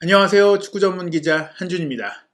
안녕하세요. 축구 전문 기자 한준입니다.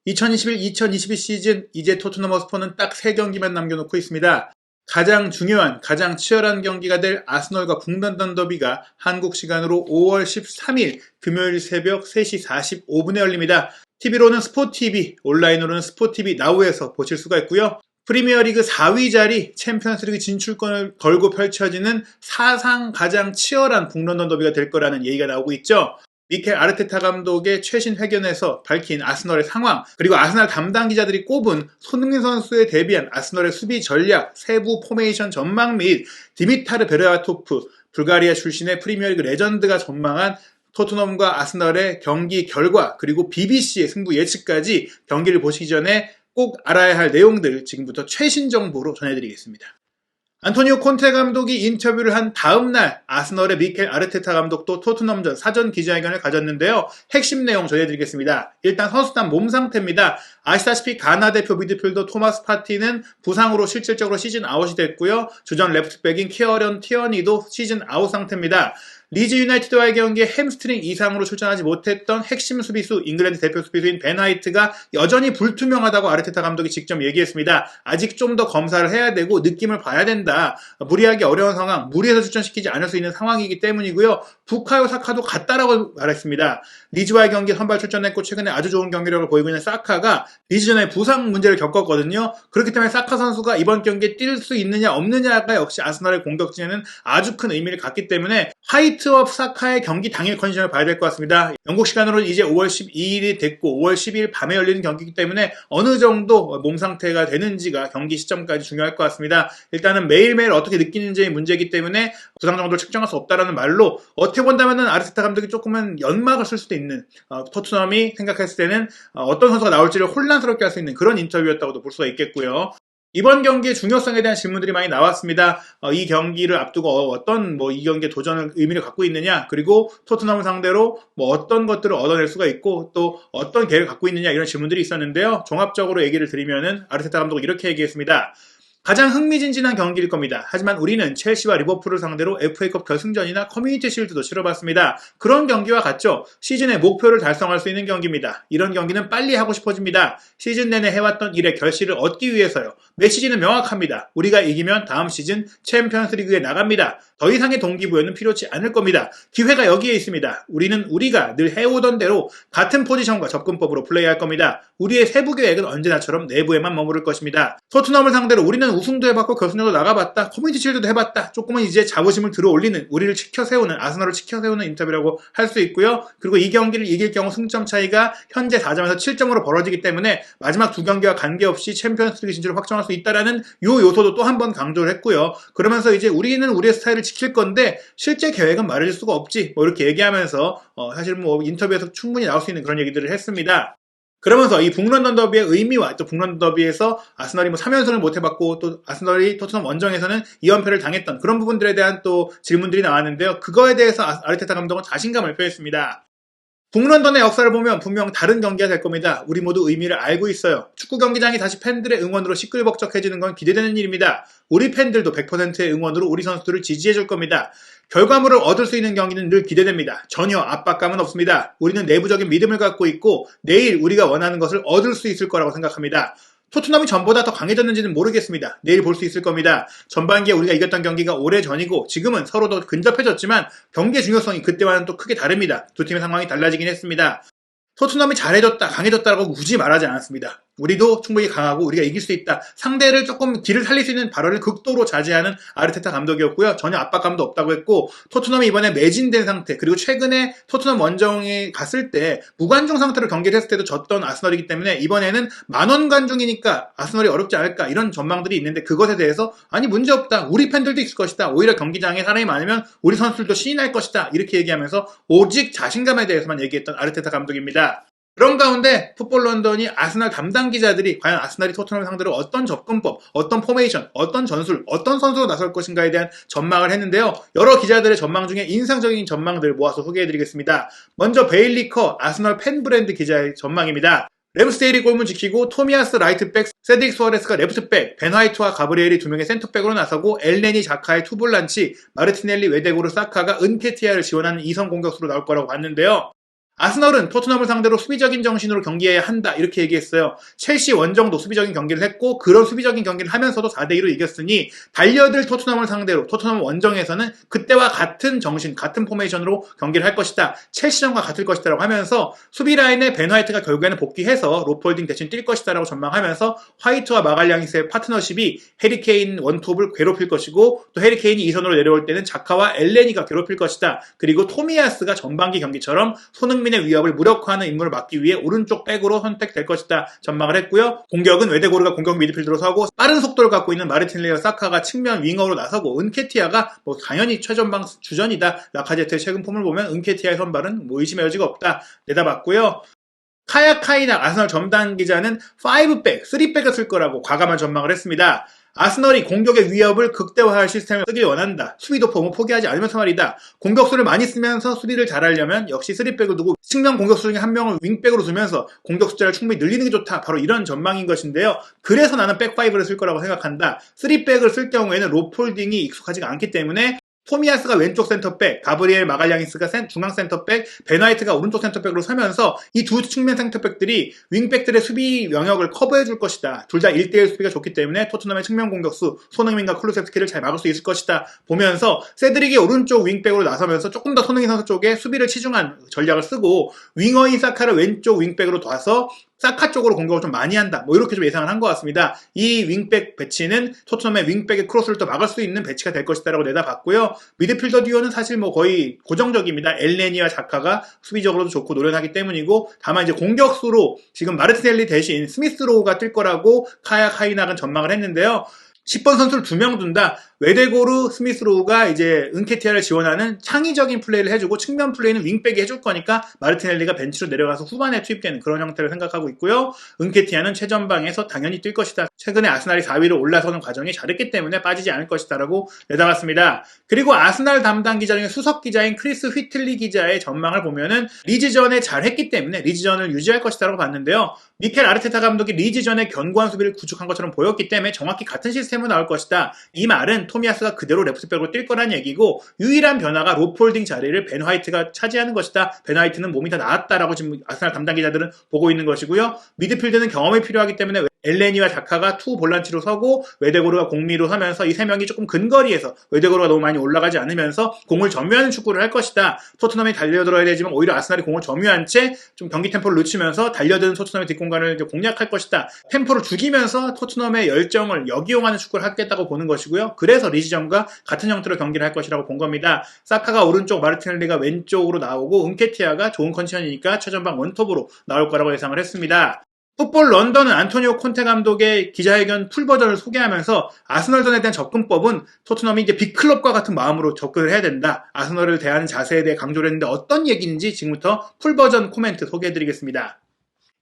2021-2022 시즌 이제 토트넘 허스퍼는 딱 3경기만 남겨놓고 있습니다. 가장 중요한, 가장 치열한 경기가 될 아스널과 북런던 더비가 한국 시간으로 5월 13일 금요일 새벽 3시 45분에 열립니다. TV로는 스포티비, 온라인으로는 스포티비 나우에서 보실 수가 있고요. 프리미어리그 4위 자리 챔피언스리그 진출권을 걸고 펼쳐지는 사상 가장 치열한 북런던 더비가 될 거라는 얘기가 나오고 있죠. 미켈 아르테타 감독의 최신 회견에서 밝힌 아스널의 상황, 그리고 아스널 담당 기자들이 꼽은 손흥민 선수에 대비한 아스널의 수비 전략, 세부 포메이션 전망 및 디미타르 베르바토프, 불가리아 출신의 프리미어리그 레전드가 전망한 토트넘과 아스널의 경기 결과, 그리고 BBC의 승부 예측까지 경기를 보시기 전에 꼭 알아야 할 내용들 지금부터 최신 정보로 전해드리겠습니다. 안토니오 콘테 감독이 인터뷰를 한 다음날 아스널의 미켈 아르테타 감독도 토트넘전 사전 기자회견을 가졌는데요. 핵심 내용 전해드리겠습니다. 일단 선수단 몸 상태입니다. 아시다시피 가나 대표 미드필더 토마스 파티는 부상으로 실질적으로 시즌 아웃이 됐고요. 주전 레프트백인 키어런 티어니도 시즌 아웃 상태입니다. 리즈 유나이티드와의 경기에 햄스트링 이상으로 출전하지 못했던 핵심 수비수 잉글랜드 대표 수비수인 벤 화이트가 여전히 불투명하다고 아르테타 감독이 직접 얘기했습니다. 아직 좀 더 검사를 해야 되고 느낌을 봐야 된다. 무리하기 어려운 상황, 무리해서 출전시키지 않을 수 있는 상황이기 때문이고요. 부카요 사카도 같다라고 말했습니다. 리즈와의 경기 선발 출전했고 최근에 아주 좋은 경기력을 보이고 있는 사카가 리즈전에 부상 문제를 겪었거든요. 그렇기 때문에 사카 선수가 이번 경기에 뛸 수 있느냐 없느냐가 역시 아스널의 공격진에는 아주 큰 의미를 갖기 때문에 화이트와 사카의 경기 당일 컨디션을 봐야 될 것 같습니다. 영국 시간으로는 이제 5월 12일이 됐고 5월 12일 밤에 열리는 경기이기 때문에 어느 정도 몸 상태가 되는지가 경기 시점까지 중요할 것 같습니다. 일단은 매일매일 어떻게 느끼는지의 문제이기 때문에 부상 정도를 측정할 수 없다라는 말로 어떻게 본다면은 아르테타 감독이 조금은 연막을 쓸 수도 있는 토트넘이 생각했을 때는 어떤 선수가 나올지를 혼란스럽게 할 수 있는 그런 인터뷰였다고도 볼 수가 있겠고요. 이번 경기의 중요성에 대한 질문들이 많이 나왔습니다. 이 경기를 앞두고 어떤 이 경기의 도전을 의미를 갖고 있느냐, 그리고 토트넘을 상대로 어떤 것들을 얻어낼 수가 있고 또 어떤 계획을 갖고 있느냐 이런 질문들이 있었는데요. 종합적으로 얘기를 드리면은 아르테타 감독이 이렇게 얘기했습니다. 가장 흥미진진한 경기일 겁니다. 하지만 우리는 첼시와 리버풀을 상대로 FA컵 결승전이나 커뮤니티 실드도 치러봤습니다. 그런 경기와 같죠. 시즌의 목표를 달성할 수 있는 경기입니다. 이런 경기는 빨리 하고 싶어집니다. 시즌 내내 해왔던 일의 결실을 얻기 위해서요. 메시지는 명확합니다. 우리가 이기면 다음 시즌 챔피언스 리그에 나갑니다. 더 이상의 동기부여는 필요치 않을 겁니다. 기회가 여기에 있습니다. 우리는 우리가 늘 해오던 대로 같은 포지션과 접근법으로 플레이할 겁니다. 우리의 세부 계획은 언제나처럼 내부에만 머무를 것입니다. 토트넘을 상대로 우리는 우승도 해봤고 결승전도 나가봤다. 커뮤니티 쉴드도 해봤다. 조금은 이제 자부심을 들어올리는, 우리를 치켜세우는, 아스널을 치켜세우는 인터뷰라고 할 수 있고요. 그리고 이 경기를 이길 경우 승점 차이가 현재 4점에서 7점으로 벌어지기 때문에 마지막 두 경기와 관계없이 챔피언스리그 진출을 확정할 수 있다라는 요 요소도 또 한 번 강조를 했고요. 그러면서 이제 우리는 우리의 스타일을 지킬 건데 실제 계획은 말해줄 수가 없지. 이렇게 얘기하면서 사실 인터뷰에서 충분히 나올 수 있는 그런 얘기들을 했습니다. 그러면서 이 북런던 더비의 의미와 또 북런던 더비에서 아스널이 3연승을 못 해봤고 또 아스널이 토트넘 원정에서는 2연패를 당했던 그런 부분들에 대한 또 질문들이 나왔는데요. 그거에 대해서 아르테타 감독은 자신감을 표했습니다. 북런던의 역사를 보면 분명 다른 경기가 될 겁니다. 우리 모두 의미를 알고 있어요. 축구 경기장이 다시 팬들의 응원으로 시끌벅적해지는 건 기대되는 일입니다. 우리 팬들도 100%의 응원으로 우리 선수들을 지지해줄 겁니다. 결과물을 얻을 수 있는 경기는 늘 기대됩니다. 전혀 압박감은 없습니다. 우리는 내부적인 믿음을 갖고 있고 내일 우리가 원하는 것을 얻을 수 있을 거라고 생각합니다. 토트넘이 전보다 더 강해졌는지는 모르겠습니다. 내일 볼 수 있을 겁니다. 전반기에 우리가 이겼던 경기가 오래전이고 지금은 서로 더 근접해졌지만 경기의 중요성이 그때와는 또 크게 다릅니다. 두 팀의 상황이 달라지긴 했습니다. 토트넘이 잘해졌다, 강해졌다라고 굳이 말하지 않았습니다. 우리도 충분히 강하고 우리가 이길 수 있다. 상대를 조금 길을 살릴 수 있는 발언을 극도로 자제하는 아르테타 감독이었고요. 전혀 압박감도 없다고 했고 토트넘이 이번에 매진된 상태, 그리고 최근에 토트넘 원정에 갔을 때 무관중 상태로 경기를 했을 때도 졌던 아스널이기 때문에 이번에는 만원 관중이니까 아스널이 어렵지 않을까 이런 전망들이 있는데 그것에 대해서 아니 문제없다. 우리 팬들도 있을 것이다. 오히려 경기장에 사람이 많으면 우리 선수들도 신이 날 것이다. 이렇게 얘기하면서 오직 자신감에 대해서만 얘기했던 아르테타 감독입니다. 그런 가운데 풋볼 런던이 아스널 담당 기자들이 과연 아스널이 토트넘을 상대로 어떤 접근법, 어떤 포메이션, 어떤 전술, 어떤 선수로 나설 것인가에 대한 전망을 했는데요. 여러 기자들의 전망 중에 인상적인 전망들을 모아서 소개해드리겠습니다. 먼저 베일리 커 아스널 팬 브랜드 기자의 전망입니다. 램스데일이 골문 지키고 토미아스 라이트백, 세딕 수아레스가 레프트백, 벤 화이트와 가브리엘이 두 명의 센터백으로 나서고 엘네니 자카의 투볼란치, 마르티넬리 외대고르 사카가 은케티아를 지원하는 이선 공격수로 나올 거라고 봤는데요. 아스널은 토트넘을 상대로 수비적인 정신으로 경기해야 한다 이렇게 얘기했어요. 첼시 원정도 수비적인 경기를 했고 그런 수비적인 경기를 하면서도 4대2로 이겼으니 달려들 토트넘을 상대로 토트넘 원정에서는 그때와 같은 정신, 같은 포메이션으로 경기를 할 것이다. 첼시전과 같을 것이다 라고 하면서 수비 라인에 벤 화이트가 결국에는 복귀해서 로폴딩 대신 뛸 것이다 라고 전망하면서 화이트와 마갈량이스의 파트너십이 해리케인 원톱을 괴롭힐 것이고 또 해리케인이 이선으로 내려올 때는 자카와 엘레니가 괴롭힐 것이다. 그리고 토미야스가 전반기 경기처럼 손흥민의 위협을 무력화하는 임무를 맡기 위해 오른쪽 백으로 선택될 것이다 전망을 했고요. 공격은 웨데고르가 공격 미드필드로 서고 빠른 속도를 갖고 있는 마르티넬리와 사카가 측면 윙어로 나서고 은케티아가 당연히 최전방 주전이다. 라카제트의 최근 폼을 보면 은케티아의 선발은 의심의 여지가 없다 내다봤고요. 카야 카이나 아스널 전담 기자는 5백, 3백을 쓸 거라고 과감한 전망을 했습니다. 아스널이 공격의 위협을 극대화할 시스템을 쓰길 원한다. 수비도 포기하지 않으면서 말이다. 공격수를 많이 쓰면서 수비를 잘하려면 역시 3백을 두고 측면 공격수 중에 한 명을 윙백으로 두면서 공격 숫자를 충분히 늘리는 게 좋다. 바로 이런 전망인 것인데요. 그래서 나는 백5를 쓸 거라고 생각한다. 3백을 쓸 경우에는 로폴딩이 익숙하지가 않기 때문에 토미야스가 왼쪽 센터백, 가브리엘 마갈량이스가 중앙 센터백, 벤 화이트가 오른쪽 센터백으로 서면서 이 두 측면 센터백들이 윙백들의 수비 영역을 커버해 줄 것이다. 둘 다 1대1 수비가 좋기 때문에 토트넘의 측면 공격수 손흥민과 클루셉스키를 잘 막을 수 있을 것이다. 보면서 세드릭이 오른쪽 윙백으로 나서면서 조금 더 손흥민 선수 쪽에 수비를 치중한 전략을 쓰고 윙어인 사카를 왼쪽 윙백으로 둬서 사카 쪽으로 공격을 좀 많이 한다. 이렇게 좀 예상을 한 것 같습니다. 이 윙백 배치는 토트넘의 윙백의 크로스를 또 막을 수 있는 배치가 될 것이다라고 내다봤고요. 미드필더 듀오는 사실 거의 고정적입니다. 엘레니와 자카가 수비적으로도 좋고 노련하기 때문이고 다만 이제 공격수로 지금 마르티넬리 대신 스미스로우가 뛸 거라고 카야 카이낙은 전망을 했는데요. 10번 선수를 2명 둔다. 웨데고르, 스미스로우가 이제 은케티아를 지원하는 창의적인 플레이를 해주고 측면 플레이는 윙백이 해줄 거니까 마르티넬리가 벤치로 내려가서 후반에 투입되는 그런 형태를 생각하고 있고요. 은케티아는 최전방에서 당연히 뛸 것이다. 최근에 아스날이 4위로 올라서는 과정이 잘했기 때문에 빠지지 않을 것이다 라고 내다봤습니다. 그리고 아스날 담당 기자 중에 수석 기자인 크리스 휘틀리 기자의 전망을 보면은 리즈전에 잘했기 때문에 리즈전을 유지할 것이다 라고 봤는데요. 미켈 아르테타 감독이 리즈전에 견고한 수비를 구축한 것처럼 보였기 때문에 정확히 같은 시스템으로 나올 것이다. 이 말은 토미야스가 그대로 레프트백으로 뛸 거란 얘기고 유일한 변화가 로폴딩 자리를 벤 화이트가 차지하는 것이다. 벤 화이트는 몸이 더 나았다라고 지금 아스날 담당 기자들은 보고 있는 것이고요. 미드필드는 경험이 필요하기 때문에 엘레니와 자카가 투 볼란치로 서고 웨데고르가 공미로 서면서 이 세 명이 조금 근거리에서 웨데고르가 너무 많이 올라가지 않으면서 공을 점유하는 축구를 할 것이다. 토트넘이 달려들어야 되지만 오히려 아스날이 공을 점유한 채 좀 경기 템포를 늦추면서 달려드는 토트넘의 뒷공간을 공략할 것이다. 템포를 죽이면서 토트넘의 열정을 역이용하는 축구를 하겠다고 보는 것이고요. 그래서 리즈전과 같은 형태로 경기를 할 것이라고 본 겁니다. 사카가 오른쪽, 마르티넬리가 왼쪽으로 나오고 은케티아가 좋은 컨디션이니까 최전방 원톱으로 나올 거라고 예상을 했습니다. 풋볼 런던은 안토니오 콘테 감독의 기자회견 풀버전을 소개하면서 아스널전에 대한 접근법은 토트넘이 이제 빅클럽과 같은 마음으로 접근을 해야 된다. 아스널을 대하는 자세에 대해 강조를 했는데 어떤 얘기인지 지금부터 풀버전 코멘트 소개해드리겠습니다.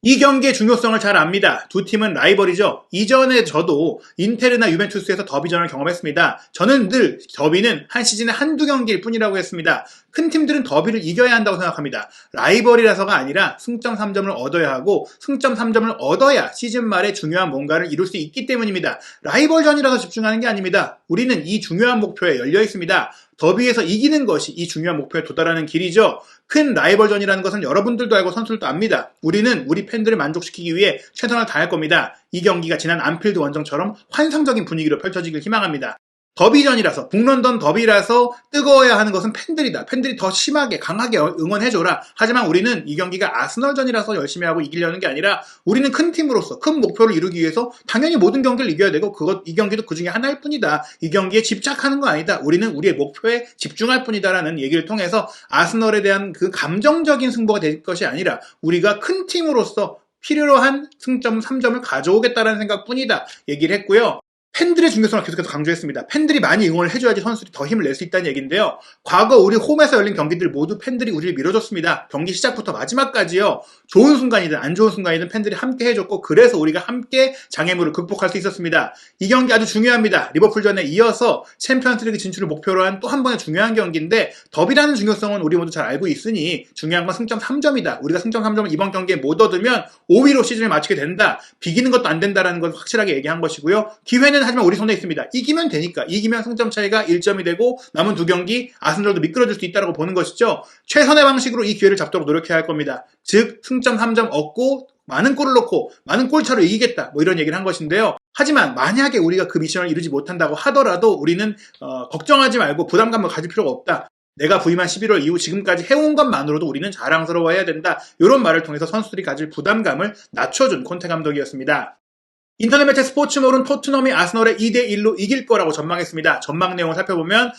이 경기의 중요성을 잘 압니다. 두 팀은 라이벌이죠. 이전에 저도 인테르나 유벤투스에서 더비전을 경험했습니다. 저는 늘 더비는 한 시즌에 한두 경기일 뿐이라고 했습니다. 큰 팀들은 더비를 이겨야 한다고 생각합니다. 라이벌이라서가 아니라 승점 3점을 얻어야 하고 승점 3점을 얻어야 시즌 말에 중요한 뭔가를 이룰 수 있기 때문입니다. 라이벌전이라서 집중하는 게 아닙니다. 우리는 이 중요한 목표에 열려 있습니다. 더비에서 이기는 것이 이 중요한 목표에 도달하는 길이죠. 큰 라이벌전이라는 것은 여러분들도 알고 선수들도 압니다. 우리는 우리 팬들을 만족시키기 위해 최선을 다할 겁니다. 이 경기가 지난 안필드 원정처럼 환상적인 분위기로 펼쳐지길 희망합니다. 더비전이라서 북런던 더비라서 뜨거워야 하는 것은 팬들이다. 팬들이 더 심하게 강하게 응원해줘라. 하지만 우리는 이 경기가 아스널전이라서 열심히 하고 이기려는 게 아니라 우리는 큰 팀으로서 큰 목표를 이루기 위해서 당연히 모든 경기를 이겨야 되고 이 경기도 그 중에 하나일 뿐이다. 이 경기에 집착하는 거 아니다. 우리는 우리의 목표에 집중할 뿐이다라는 얘기를 통해서 아스널에 대한 그 감정적인 승부가 될 것이 아니라 우리가 큰 팀으로서 필요로 한 승점 3점을 가져오겠다라는 생각뿐이다. 얘기를 했고요. 팬들의 중요성을 계속해서 강조했습니다. 팬들이 많이 응원을 해줘야지 선수들이 더 힘을 낼 수 있다는 얘기인데요. 과거 우리 홈에서 열린 경기들 모두 팬들이 우리를 밀어줬습니다. 경기 시작부터 마지막까지요. 좋은 순간이든 안 좋은 순간이든 팬들이 함께 해줬고 그래서 우리가 함께 장애물을 극복할 수 있었습니다. 이 경기 아주 중요합니다. 리버풀전에 이어서 챔피언스리그 진출을 목표로 한 또 한 번의 중요한 경기인데 더비라는 중요성은 우리 모두 잘 알고 있으니 중요한 건 승점 3점이다. 우리가 승점 3점을 이번 경기에 못 얻으면 5위로 시즌을 마치게 된다. 비기는 것도 안 된다라는 걸 확실하게 얘기한 것이고요. 기회는 경기는 하지만 우리 손에 있습니다. 이기면 되니까. 이기면 승점 차이가 1점이 되고 남은 두 경기 아스널도 미끄러질 수 있다고 보는 것이죠. 최선의 방식으로 이 기회를 잡도록 노력해야 할 겁니다. 즉 승점 3점 얻고 많은 골을 넣고 많은 골차로 이기겠다 이런 얘기를 한 것인데요. 하지만 만약에 우리가 그 미션을 이루지 못한다고 하더라도 우리는 걱정하지 말고 부담감을 가질 필요가 없다. 내가 부임한 11월 이후 지금까지 해온 것만으로도 우리는 자랑스러워해야 된다. 이런 말을 통해서 선수들이 가질 부담감을 낮춰준 콘테 감독이었습니다. 인터넷 매체 스포츠몰은 토트넘이 아스널에 2대1로 이길 거라고 전망했습니다. 전망 내용을 살펴보면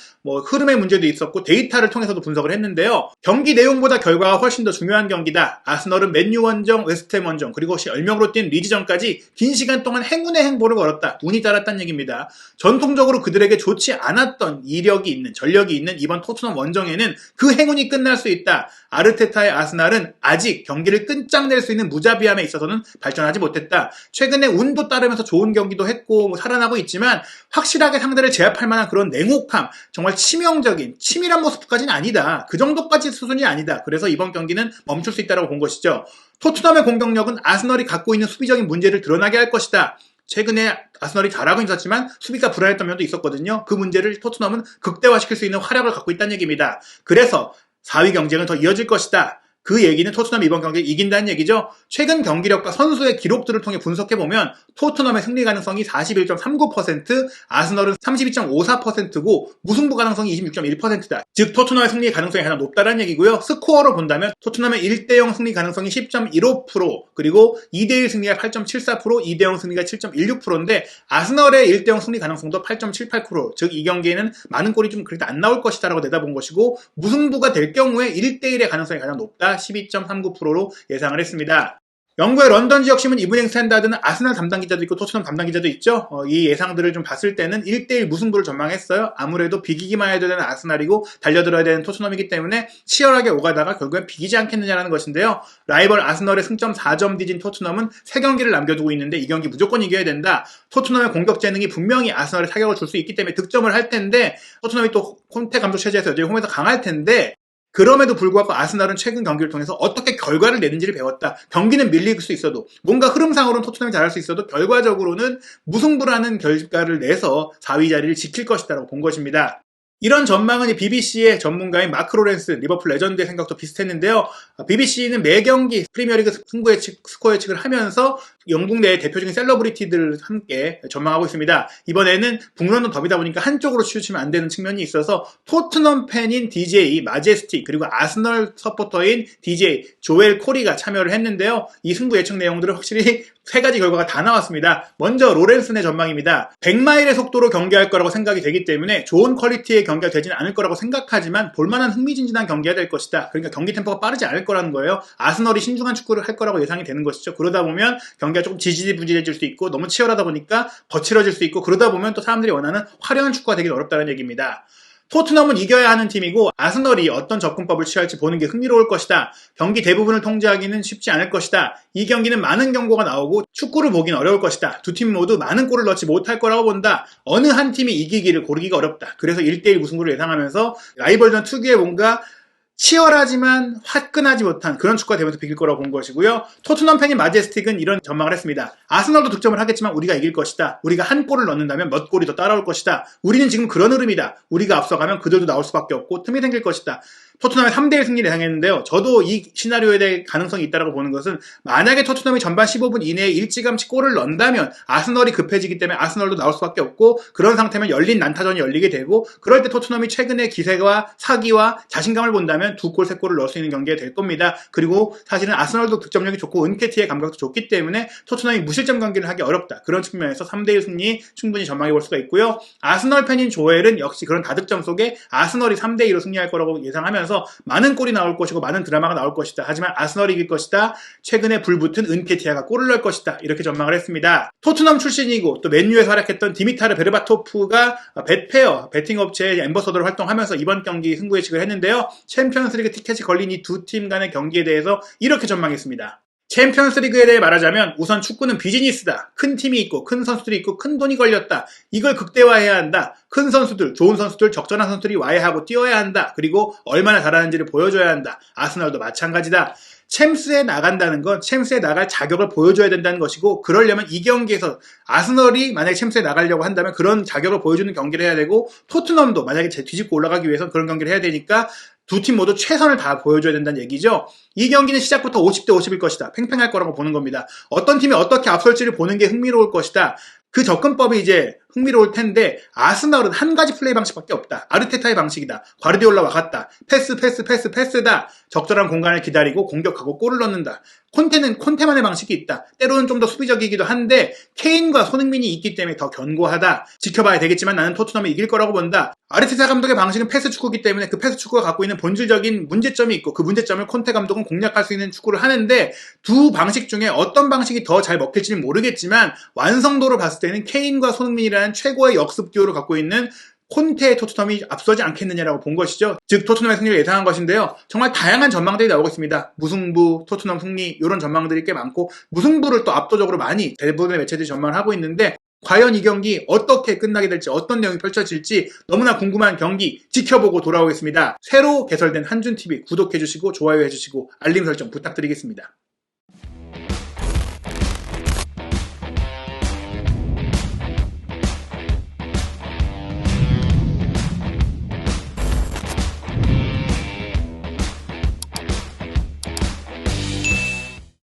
흐름의 문제도 있었고 데이터를 통해서도 분석을 했는데요. 경기 내용보다 결과가 훨씬 더 중요한 경기다. 아스널은 맨유 원정, 웨스트햄 원정, 그리고 열명으로 뛴 리즈전까지 긴 시간 동안 행운의 행보를 걸었다. 운이 따랐다는 얘기입니다. 전통적으로 그들에게 좋지 않았던 이력이 있는, 전력이 있는 이번 토트넘 원정에는 그 행운이 끝날 수 있다. 아르테타의 아스날은 아직 경기를 끝장낼 수 있는 무자비함에 있어서는 발전하지 못했다. 최근에 운도 따르면서 좋은 경기도 했고 살아나고 있지만 확실하게 상대를 제압할 만한 그런 냉혹함, 정말 치명적인 치밀한 모습까지는 아니다. 그 정도까지 수준이 아니다. 그래서 이번 경기는 멈출 수 있다고 본 것이죠. 토트넘의 공격력은 아스널이 갖고 있는 수비적인 문제를 드러나게 할 것이다. 최근에 아스널이 잘하고 있었지만 수비가 불안했던 면도 있었거든요. 그 문제를 토트넘은 극대화시킬 수 있는 화력을 갖고 있다는 얘기입니다. 그래서 4위 경쟁은 더 이어질 것이다. 그 얘기는 토트넘이 이번 경기를 이긴다는 얘기죠. 최근 경기력과 선수의 기록들을 통해 분석해보면 토트넘의 승리 가능성이 41.39%, 아스널은 32.54%고 무승부 가능성이 26.1%다. 즉 토트넘의 승리 가능성이 가장 높다는 얘기고요. 스코어로 본다면 토트넘의 1대0 승리 가능성이 10.15%, 그리고 2대1 승리가 8.74%, 2대0 승리가 7.16%인데 아스널의 1대0 승리 가능성도 8.78%, 즉 이 경기에는 많은 골이 좀 그렇게 안 나올 것이다 라고 내다본 것이고 무승부가 될 경우에 1대1의 가능성이 가장 높다. 12.39%로 예상을 했습니다. 영국의 런던 지역 신문 이브닝 스탠다드는 아스널 담당 기자도 있고 토트넘 담당 기자도 있죠. 이 예상들을 좀 봤을 때는 1대1 무승부를 전망했어요. 아무래도 비기기만 해야 되는 아스널이고 달려들어야 되는 토트넘이기 때문에 치열하게 오가다가 결국엔 비기지 않겠느냐라는 것인데요. 라이벌 아스널의 승점 4점 뒤진 토트넘은 3경기를 남겨두고 있는데 이 경기 무조건 이겨야 된다. 토트넘의 공격 재능이 분명히 아스널에 타격을 줄 수 있기 때문에 득점을 할 텐데 토트넘이 또 콘테 감독 체제에서 여전히 홈에서 강할 텐데 그럼에도 불구하고 아스널은 최근 경기를 통해서 어떻게 결과를 내는지를 배웠다. 경기는 밀릴 수 있어도 뭔가 흐름상으로는 토트넘이 잘할 수 있어도 결과적으로는 무승부라는 결과를 내서 4위 자리를 지킬 것이다라고 본 것입니다. 이런 전망은 BBC의 전문가인 마크 로렌스, 리버풀 레전드의 생각도 비슷했는데요. BBC는 매경기 프리미어리그 승부 예측, 스코어 예측을 하면서 영국 내 대표적인 셀러브리티들을 함께 전망하고 있습니다. 이번에는 북런던 더비다 보니까 한쪽으로 치우치면 안 되는 측면이 있어서 토트넘 팬인 DJ 마제스틱 그리고 아스널 서포터인 DJ 조엘 코리가 참여를 했는데요. 이 승부 예측 내용들은 확실히 3가지 결과가 다 나왔습니다. 먼저 로렌슨의 전망입니다. 100마일의 속도로 경기할 거라고 생각이 되기 때문에 좋은 퀄리티의 경기가 되지는 않을 거라고 생각하지만 볼만한 흥미진진한 경기가 될 것이다. 그러니까 경기 템포가 빠르지 않을 거라는 거예요. 아스널이 신중한 축구를 할 거라고 예상이 되는 것이죠. 그러다 보면 경기가 조금 지지부진해질 수 있고 너무 치열하다 보니까 거칠어질 수 있고 그러다 보면 또 사람들이 원하는 화려한 축구가 되기 어렵다는 얘기입니다. 토트넘은 이겨야 하는 팀이고 아스널이 어떤 접근법을 취할지 보는 게 흥미로울 것이다. 경기 대부분을 통제하기는 쉽지 않을 것이다. 이 경기는 많은 경고가 나오고 축구를 보긴 어려울 것이다. 두 팀 모두 많은 골을 넣지 못할 거라고 본다. 어느 한 팀이 이기기를 고르기가 어렵다. 그래서 1대1 무승부를 예상하면서 라이벌전 특유의 뭔가 치열하지만 화끈하지 못한 그런 축구가 되면서 비길 거라고 본 것이고요. 토트넘 팬인 마제스틱은 이런 전망을 했습니다. 아스널도 득점을 하겠지만 우리가 이길 것이다. 우리가 한 골을 넣는다면 몇 골이 더 따라올 것이다. 우리는 지금 그런 흐름이다. 우리가 앞서가면 그들도 나올 수밖에 없고 틈이 생길 것이다. 토트넘의 3대1 승리를 예상했는데요. 저도 이 시나리오에 대해 가능성이 있다고 보는 것은 만약에 토트넘이 전반 15분 이내에 일찌감치 골을 넣는다면 아스널이 급해지기 때문에 아스널도 나올 수밖에 없고 그런 상태면 열린 난타전이 열리게 되고 그럴 때 토트넘이 최근의 기세와 사기와 자신감을 본다면 2골, 3골을 넣을 수 있는 경기가 될 겁니다. 그리고 사실은 아스널도 득점력이 좋고 은케티의 감각도 좋기 때문에 토트넘이 무실점 경기를 하기 어렵다. 그런 측면에서 3대1 승리 충분히 전망해 볼 수가 있고요. 아스널 팬인 조엘은 역시 그런 다득점 속에 아스널이 3대2로 승리할 거라고 예상하면서 많은 골이 나올 것이고 많은 드라마가 나올 것이다. 하지만 아스널이 이길 것이다. 최근에 불붙은 은케티아가 골을 넣을 것이다. 이렇게 전망을 했습니다. 토트넘 출신이고 또 맨유에서 활약했던 디미타르 베르바토프가 bet페어 베팅 업체의 앰버서더로 활동하면서 이번 경기 승부 예측을 했는데요. 챔피언스리그 티켓이 걸린 이 두 팀 간의 경기에 대해서 이렇게 전망했습니다. 챔피언스리그에 대해 말하자면 우선 축구는 비즈니스다. 큰 팀이 있고 큰 선수들이 있고 큰 돈이 걸렸다. 이걸 극대화해야 한다. 큰 선수들, 좋은 선수들, 적절한 선수들이 와야 하고 뛰어야 한다. 그리고 얼마나 잘하는지를 보여줘야 한다. 아스널도 마찬가지다. 챔스에 나간다는 건 챔스에 나갈 자격을 보여줘야 된다는 것이고, 그러려면 이 경기에서 아스널이 만약에 챔스에 나가려고 한다면 그런 자격을 보여주는 경기를 해야 되고, 토트넘도 만약에 뒤집고 올라가기 위해서는 그런 경기를 해야 되니까 두 팀 모두 최선을 다 보여줘야 된다는 얘기죠. 이 경기는 시작부터 50대 50일 것이다. 팽팽할 거라고 보는 겁니다. 어떤 팀이 어떻게 앞설지를 보는 게 흥미로울 것이다. 그 접근법이 이제 흥미로울 텐데, 아스널은 한 가지 플레이 방식밖에 없다. 아르테타의 방식이다. 과르디올라와 같다. 패스다. 적절한 공간을 기다리고 공격하고 골을 넣는다. 콘테는 콘테만의 방식이 있다. 때로는 좀 더 수비적이기도 한데 케인과 손흥민이 있기 때문에 더 견고하다. 지켜봐야 되겠지만 나는 토트넘이 이길 거라고 본다. 아르테타 감독의 방식은 패스 축구이기 때문에 그 패스 축구가 갖고 있는 본질적인 문제점이 있고, 그 문제점을 콘테 감독은 공략할 수 있는 축구를 하는데, 두 방식 중에 어떤 방식이 더 잘 먹힐지는 모르겠지만 완성도를 봤을 때는 케인과 손흥민이라는 최고의 역습 듀오를 갖고 있는 콘테의 토트넘이 앞서지 않겠느냐라고 본 것이죠. 즉 토트넘의 승리를 예상한 것인데요. 정말 다양한 전망들이 나오고 있습니다. 무승부, 토트넘 승리, 이런 전망들이 꽤 많고, 무승부를 또 압도적으로 많이 대부분의 매체들이 전망을 하고 있는데, 과연 이 경기 어떻게 끝나게 될지, 어떤 내용이 펼쳐질지 너무나 궁금한 경기 지켜보고 돌아오겠습니다. 새로 개설된 한준TV 구독해주시고 좋아요해주시고 알림 설정 부탁드리겠습니다.